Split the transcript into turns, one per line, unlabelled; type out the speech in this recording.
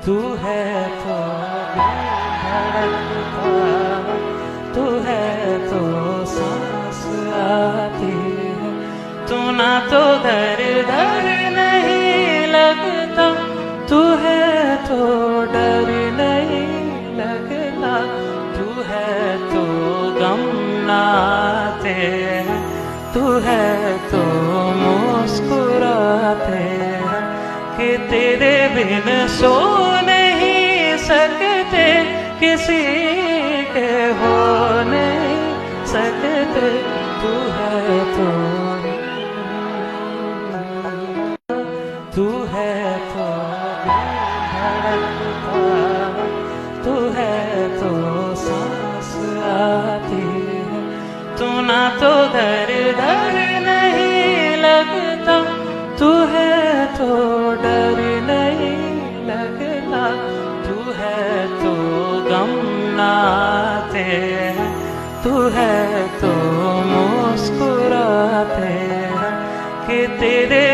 तू है तो धड़कता, तू है तो सांस आती है। तू ना तो दर दर नहीं लगता, तू है तो डर नहीं लगता। तू है तो गम नाते हैं, तू है तो मुस्कुराते हैं कि तेरे बिन सो नहीं सकते, किसी के हो नहीं सकते। तू है तो, तू है तो धड़कता, तू है तो सांस आती है। तू ना तो दर दर नहीं लगता, तू है तो डर नहीं लगता। तू है तो गम नाते हैं, तू है तो मुस्कुराते हैं कि तेरे